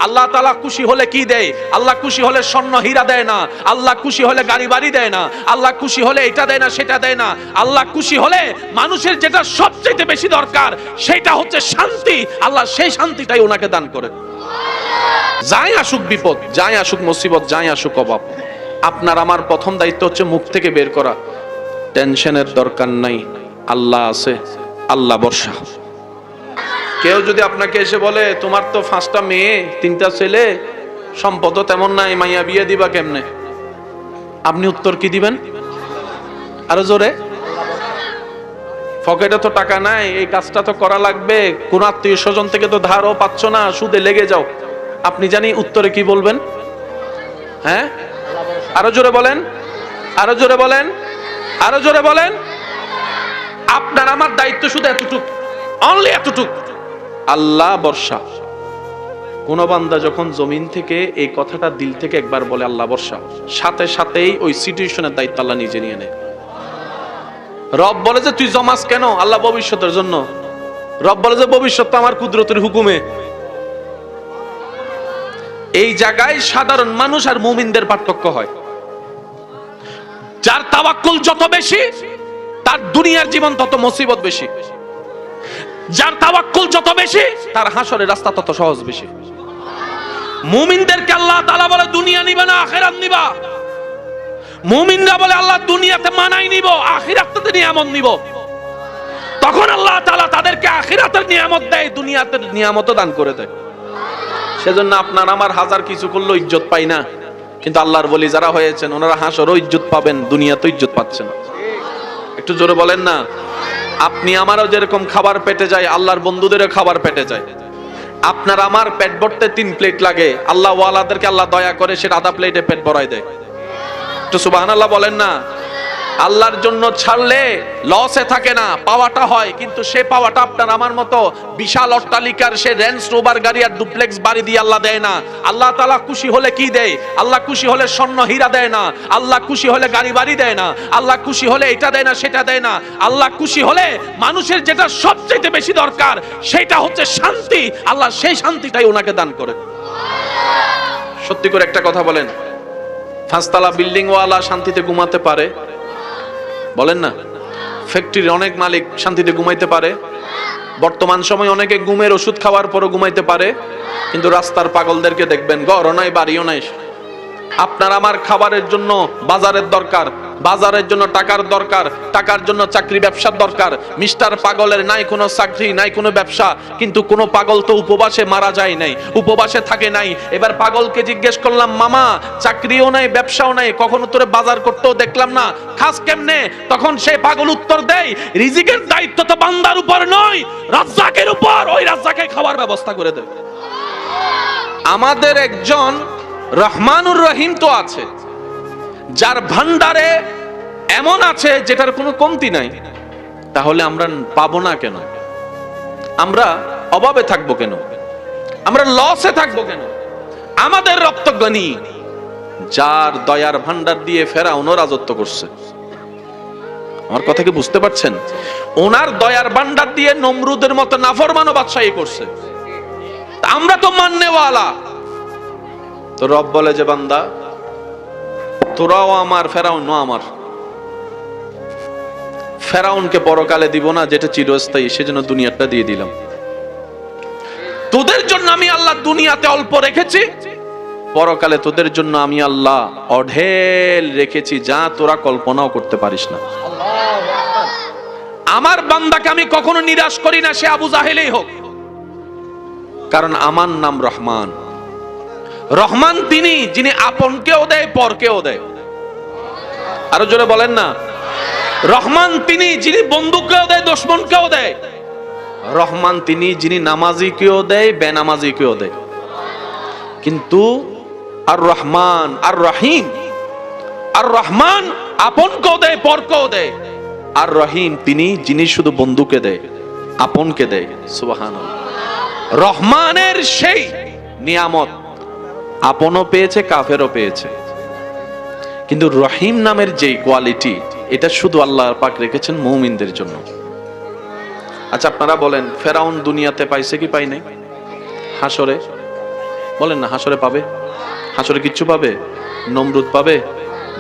আল্লাহ তাআলা খুশি হলে কি দেয়? আল্লাহ খুশি হলে স্বর্ণ হীরা দেয় না, আল্লাহ খুশি হলে গাড়ি বাড়ি দেয় না, আল্লাহ খুশি হলে এটা দেয় না সেটা দেয় না। আল্লাহ খুশি হলে মানুষের যেটা সবচেয়ে বেশি দরকার সেটা হচ্ছে শান্তি, আল্লাহ সেই শান্তিটাই ওনাকে দান করে। যাই আসুক বিপদ, যাই আসুক মুসিবত, যাই আসুক অভাব, আপনার আমার প্রথম দায়িত্ব হচ্ছে মুখ থেকে বের করা টেনশনের দরকার নাই, আল্লাহ আছে, আল্লাহ ভরসা। কেউ যদি আপনাকে এসে বলে তোমার তো 5টা মেয়ে 3টা ছেলে, সম্পদও তেমন নাই, মাইয়া বিয়ে দিবা কেমনে, আপনি উত্তর কি দিবেন? আরো জোরে। পকেটে তো টাকা নাই, এই কাজটা তো করা লাগবে, কোন আত্মীয় স্বজন থেকে তো ধারও পাচ্ছ না, সুদে লেগে যাও, আপনি জানি উত্তরে কি বলবেন? হ্যাঁ, আরো জোরে বলেন, আরো জোরে বলেন, আরো জোরে বলেন। আপনার আমার দায়িত্ব শুধু এতটুক, অনলি এতটুক, আল্লাহ ভরসা। কোন বান্দা যখন জমিন থেকে এই কথাটা দিল থেকে একবার বলে আল্লাহ ভরসা, সাথে সাথেই ওই সিচুয়েশনের দায়িত্ব আল্লাহ নিজে নিয়ে নেয়। রব বলে যে তুই জমাস কেন? আল্লাহ ভবিষ্যতের জন্য। রব বলে যে ভবিষ্যৎ আমার কুদরতের হুকুমে। এই জায়গায় সাধারণ মানুষ আর মুমিনদের পার্থক্য হয়। যার তাওয়াক্কুল যত বেশি তার দুনিয়ার জীবন তত মুসিবত বেশি, যার তাওয়াক্কুল যত বেশি তার হাসরের রাস্তা তত সহজ বেশি। মুমিনদেরকে আল্লাহ তাআলা বলে দুনিয়া নিবা না আখিরাত নিবা। মুমিনরা বলে আল্লাহ দুনিয়াতে মানাই নিব, আখিরাতে নিয়ামত নিব। তখন আল্লাহ তাআলা তাদেরকে আখিরাতের নিয়ামত দেয়, দুনিয়াতে নিয়ামতও দান করে দেয়। সেজন্য আপনার আমার হাজার কিছু করলেও ইজ্জত পাই না, কিন্তু আল্লাহর ওলি যারা হয়েছেন ওনারা হাসরও ইজ্জত পাবেন, দুনিয়াতেও ইজ্জত পাচ্ছেন। একটু জোরে বলেন না। আপনি আমারও যেরকম খাবার পেটে যায়, আল্লাহর বন্ধুদেরও খাবার পেটে যায়। আপনার আমার পেট ভরতে 3 প্লেট লাগে, আল্লাহ ওয়ালাদেরকে আল্লাহ দয়া করে সে আধা প্লেটে পেট ভরাই দেয়। একটু সুবহানাল্লাহ বলেন না। আল্লাহর জন্য ছাড়লে লসে থাকে না, পাওয়াটা হয়, কিন্তু সে পাওয়াটা আপনার আমার মতো বিশাল অট্টালিকার সে রেঞ্জ রোভার গাড়ি আর ডুপ্লেক্স বাড়ি দিয়ে আল্লাহ দেয় না। আল্লাহ তাআলা খুশি হলে কি দেয়? আল্লাহ খুশি হলে স্বর্ণ হীরা দেয় না, আল্লাহ খুশি হলে গাড়ি বাড়ি দেয় না, আল্লাহ খুশি হলে এটা দেয় না সেটা দেয় না। আল্লাহ খুশি হলে মানুষের যেটা সবচেয়ে বেশি দরকার সেটা হচ্ছে শান্তি, আল্লাহ সেই শান্তিটাই ওনাকে দান করে। সত্যি করে একটা কথা বলেন, 5তলা বিল্ডিং ওয়ালা শান্তিতে ঘুমাতে পারে? বলেন না। ফ্যাক্টরির অনেক মালিক শান্তিতে ঘুমাইতে পারে? বর্তমান সময় অনেকে ঘুমের ওষুধ খাওয়ার পরও ঘুমাইতে পারে, কিন্তু রাস্তার পাগলদেরকে দেখবেন ঘরও নাই বাড়িও নাই। আপনার আমার খাবারের জন্য বাজারের দরকার, বাজারের জন্য টাকার দরকার, টাকার জন্য চাকরি ব্যবসার দরকার। মিস্টার পাগলের নাই কোনো চাকরি, নাই কোনো ব্যবসা, কিন্তু কোনো পাগল তো উপবাসে মারা যায় নাই, উপবাসে থাকে নাই। এবার পাগলকে জিজ্ঞেস করলাম, মামা চাকরিও নাই ব্যবসাও নাই, কখনো তোরে বাজার করতেও দেখলাম না, খাস কেমনে? তখন সেই পাগল উত্তর দেয়, রিজিকের দায়িত্ব তো বান্দার উপর নয়, রাজ্জাকের উপর, ওই রাজ্জাকে খাবার ব্যবস্থা করে দেবে। আমাদের একজন রহমানুর রহিম তো আছে, যার ভান্ডারে এমন আছে যেটার কোনো কমতি নাই। তাহলে আমরা পাবো না কেন? আমরা অভাবে থাকবো কেন? আমরা লসে থাকবো কেন? আমাদের রক্তগণী, যার দয়ার ভান্ডার দিয়ে ফেরাউনও রাজত্ব করছে। আমার কথা কি বুঝতে পারছেন? ওনার দয়ার ভান্ডার দিয়ে নমরুদের মতো নাফরমান বাদশাহী করছে। আমরা তো মাননেওয়ালা। তো রব বলে যে বান্দা তোরাও আমার, ফেরাউনও আমার। ফেরাউনকে পরকালে দিব না যেটা চিরস্থায়ী, সেজন্য দুনিয়াটা দিয়ে দিলাম। তোদের জন্য আমি আল্লাহ দুনিয়াতে অল্প রেখেছি, পরকালে তোদের জন্য আমি আল্লাহ অঢেল রেখেছি, যা তোরা কল্পনাও করতে পারিস না। আমার বান্দাকে আমি কখনো নিরাশ করি না, সে আবু জাহেলেই হোক, কারণ আমার নাম রহমান। রহমান তিনি যিনি আপনকেও দেয় পরকেও দেয়। আরো জোরে বলেন না। রহমান তিনি যিনি বন্ধুকেও দেয় দুশমনকেও দেয়। রহমান তিনি যিনি নামাজিকেও দেয় বেনামাজিকেও দেয়। কিন্তু আর রহমান আর রহিম, আর রহমান আপনকেও দেয় পরকেও দেয়, আর রহিম তিনি যিনি শুধু বন্ধুকে দেয় আপনকে দেয়। সুবহানাল্লাহ। রহমানের সেই নিয়ামত আপনও পেয়েছে কাফেরও পেয়েছে, কিন্তু রহিম নামের যে কোয়ালিটি এটা শুধু আল্লাহ পাক রেখেছেন মুমিনদের জন্য। আচ্ছা আপনারা বলেন, ফেরাউন দুনিয়াতে পাইছে কি পাই নাই? হাসরে বলেন না, হাসরে পাবে? হাসরে কিচ্ছু পাবে? নমরুদ পাবে,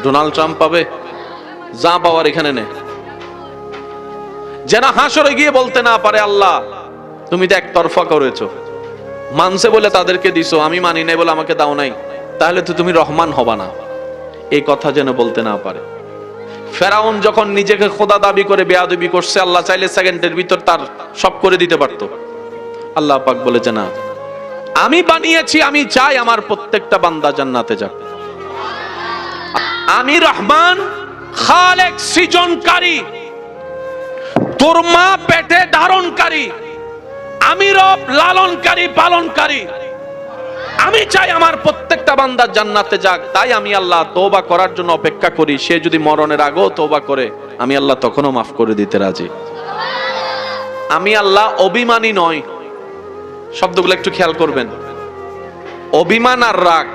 ডোনাল্ড ট্রাম্প পাবে, যা পাওয়ার এখানে নেই। যেন হাসরে গিয়ে বলতে না পারে, আল্লাহ তুমি তো একতরফা করেছো, মানছে বলে তাদেরকে দিছো, আমি মানি নাই বলে আমাকে দাও নাই, তাহলে তো তুমি রহমান হবা না। এই কথা যেন বলতে না পারে। ফেরাউন যখন নিজেকে খোদা দাবি করে বেয়াদবি করছে, আল্লাহ চাইলে সেকেন্ডের ভিতর তার সব করে দিতে পারতো। আল্লাহ পাক বলেছে না, আমি বানিয়েছি, আমি চাই আমার প্রত্যেকটা বান্দা জান্নাতে যাক। আমি রহমান, খালেক, সৃজনকারী, তোর মা পেটে ধারণকারী, আমি রব, লালনকারী, পালনকারী। আমি চাই আমার প্রত্যেকটা বান্দা জান্নাতে যাক। তাই আমি আল্লাহ তওবা করার জন্য অপেক্ষা করি। সে যদি মরণের আগেও তওবা করে, আমি আল্লাহ তখনও মাফ করে দিতে রাজি। আমি আল্লাহ অভিমানী নয়। শব্দগুলো একটু খেয়াল করবেন। অভিমান আর রাগ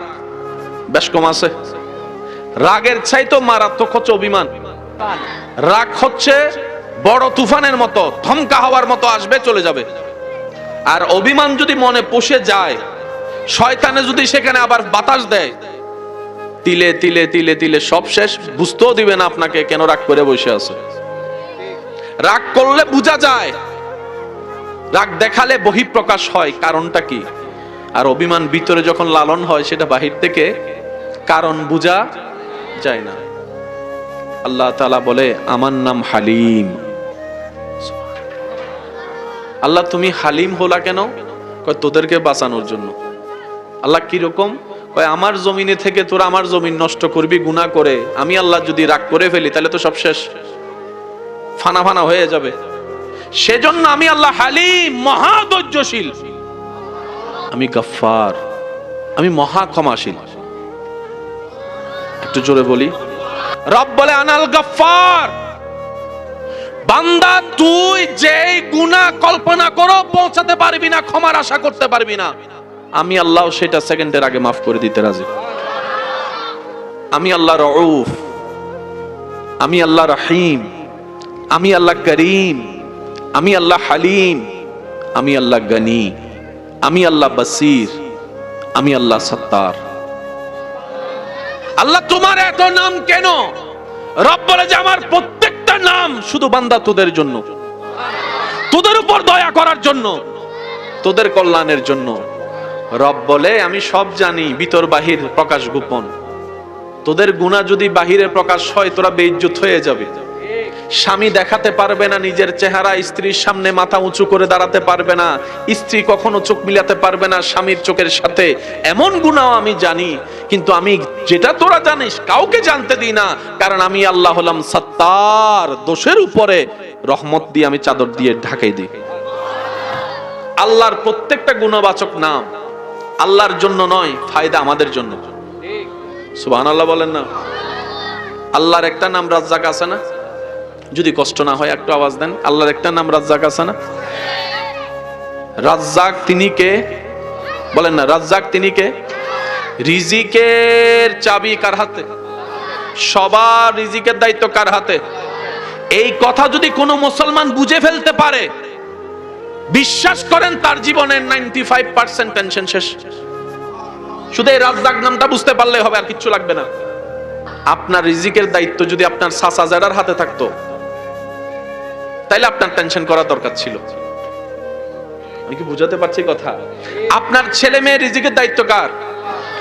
বেশ কম আছে। রাগের চাইতো মারাত্মক হচ্ছে অভিমান। রাগ হচ্ছে বড় তুফানের মতো, ধমকা হওয়ার মতো আসবে, চলে যাবে। আর অভিমান যদি মনে পুষে যায়, শয়তানে যদি সেখানে আবার বাতাস দেয়, তিলে তিলে তিলে তিলে সব শেষ, বুঝতেও দিবে না আপনাকে কেন রাগ করে বসে আছে। রাগ করলে বোঝা যায়, রাগ দেখালে বহিঃপ্রকাশ হয়, কারণটা কি। আর অভিমান ভিতরে যখন লালন হয়, সেটা বাহির থেকে কারণ বোঝা যায় না। আল্লাহ তাআলা বলে, আমার নাম হালিম। আল্লাহ তুমি হালিম হলা কেন? কয় তোদেরকে বাঁচানোর জন্য। আল্লাহ কিরকম? কয় আমার জমিনে থেকে তোরা আমার জমিন নষ্ট করবি গুনাহ করে, আমি আল্লাহ যদি রাগ করে ফেলি তাহলে তো সব শেষ, ফানা ফানা হয়ে যাবে। সেজন্য আমি আল্লাহ হালিম, মহা ধৈর্যশীল। আমি গফফার, আমি মহা ক্ষমাশীল। একটু জোরে বলি, রব বলে আনাল গফফার। বান্দা তুই যেই গুনাহ কল্পনা করো পৌঁছাতে পারবি না, ক্ষমার আশা করতে পারবি না, আমি আল্লাহ সেটা সেকেন্ডের আগে মাফ করে দিতে রাজি। আমি আল্লাহ রউফ, আমি আল্লাহ রহিম, আমি আল্লাহ করিম, আমি আল্লাহ হালিম, আমি আল্লাহ গনি, আমি আল্লাহ বসির, আমি আল্লাহ সত্তার। আল্লাহ তোমার এত নাম কেন? রব বলে যে আমার প্রত্যেকটা নাম শুধু বান্দা তোদের জন্য, তোদের উপর দয়া করার জন্য, তোদের কল্যাণের জন্য। রব বলে আমি সব জানি, ভিতর বাহির প্রকাশ গোপন। তোদের গুনাহ যদি বাহিরে প্রকাশ হয়, তোরা বেইজ্জত হয়ে যাবে। স্বামী দেখাতে পারবে না নিজের চেহারা, স্ত্রীর সামনে মাথা উঁচু করে দাঁড়াতে পারবে না, স্ত্রী কখনো চোখ মিলাতে পারবে না স্বামীর চোখের সাথে। এমন গুনাহ আমি জানি, কিন্তু আমি যেটা তোরা জানিস কাউকে জানতে দিই না, কারণ আমি আল্লাহ হলাম সত্তার। দোষের উপরে রহমত দিয়ে আমি চাদর দিয়ে ঢাকাই দিই। আল্লাহর প্রত্যেকটা গুণবাচক নাম আল্লাহর জন্য নয়, ফায়দা আমাদের জন্য। সুবহানাল্লাহ বলেন না। আল্লাহর একটা নাম রাজ্জাক আছে না? যদি কষ্ট না হয় একটু আওয়াজ দেন। আল্লাহর একটা নাম রাজ্জাক আছে না? রাজ্জাক তিনি কে? বলেন না, রাজ্জাক তিনি কে? রিজিকের চাবি কার হাতে? সবার রিজিকের দায়িত্ব কার হাতে? এই কথা যদি কোনো মুসলমান বুঝে ফেলতে পারে, বিশ্বাস করেন তার জীবনের 95% টেনশন শেষ। শুধু এই রাজ্জাক নামটা বুঝতে পারলে হবে, আর কিচ্ছু লাগবে না। আপনার রিজিকের দায়িত্ব যদি আপনার চাচা জাডার হাতে থাকতো, তাইলে আপনার টেনশন করা দরকার ছিল। আমি কি বুঝাতে পারছি কথা? আপনার ছেলে মেয়ে রিজিকের দায়িত্ব কার?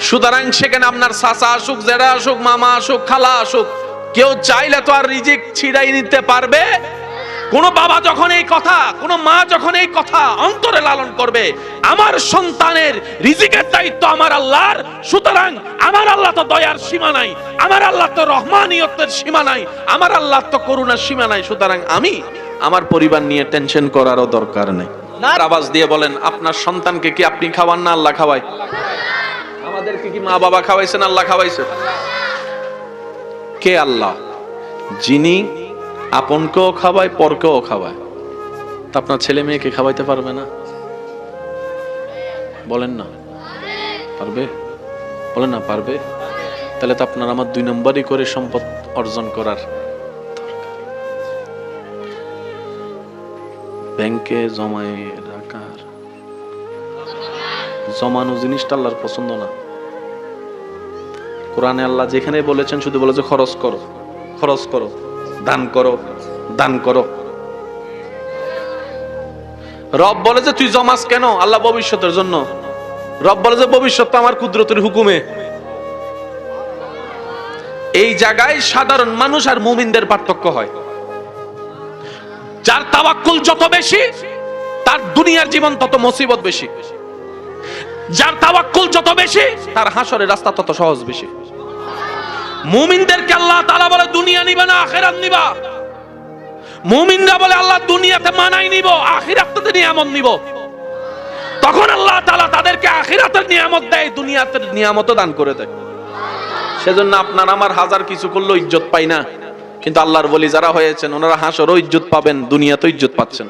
সুতরাং সেখানে আপনার চাচা আসুক, জেঠা আসুক, মামা আসুক, খালা আসুক, কেউ চাইলে তো আর রিজিক ছিড়াই নিতে পারবে? কোন বাবা যখন এই কথা, কোন মা যখন এই কথা অন্তরে লালন করবে, আমার সন্তানের রিজিকের দায়িত্ব আমার আল্লাহর, সুতরাং আমার আল্লাহ তো দয়ার সীমা নাই, আমার আল্লাহ তো রহমানিয়তের সীমা নাই, আমার আল্লাহ তো করুণার সীমা নাই, সুতরাং আমি আমার পরিবার নিয়ে টেনশন করারও দরকার নেই। আওয়াজ দিয়ে বলেন, আপনার সন্তানকে কি আপনি খাওয়ান না আল্লাহ খাওয়ায়? আমাদেরকে কি মা বাবা খাওয়াইছেন? আল্লাহ খাওয়াইছে। কে আল্লাহ? যিনি আপনকেও খাওয়ায়, পরকেও খাওয়ায়। তা আপনার ছেলে মেয়েকে খাওয়াইতে পারবে না? বলেন না পারবে? বলেন না পারবে? তাহলে তো আপনার আমার 2 নম্বরই করে সম্পদ অর্জন করার ব্যাংকে জমায়ে রাখার জমানো জিনিসটা আল্লাহর পছন্দ না। কোরআনে আল্লাহ যেখানে বলেছেন শুধু বলেছে খরচ করো, খরচ করো, দান করো, দান করো। রব বলে যে তুই জমাস কেন? আল্লাহ ভবিষ্যতের জন্য। রব বলে যে ভবিষ্যৎ তো আমার কুদরতের হুকুমে। এই জায়গায় সাধারণ মানুষ আর মুমিনদের পার্থক্য হয়। যার তাওয়াক্কুল যত বেশি তার দুনিয়ার জীবন তত মুসিবত বেশি। যার তাওয়াক্কুল যত বেশি তার হাসরের রাস্তা তত সহজ বেশি। মুমিনদেরকে আল্লাহ তাআলা বলে দুনিয়া নিবা না আখিরাত নিবা। মুমিনরা বলে আল্লাহ দুনিয়াতে মানাই নিব, আখিরাতে নিয়ামত নিব। তখন আল্লাহ তাআলা তাদেরকে আখিরাতের নিয়ামত দেয়, দুনিয়াতের নিয়ামতও দান করে দেয়। সেজন্য আপনার আমার হাজার কিছু করলেও ইজ্জত পাই না, কিন্তু আল্লাহর ওলি যারা হয়েছেন ওনারা হাসরেও ইজ্জত পাবেন, দুনিয়াতেও ইজ্জত পাচ্ছেন।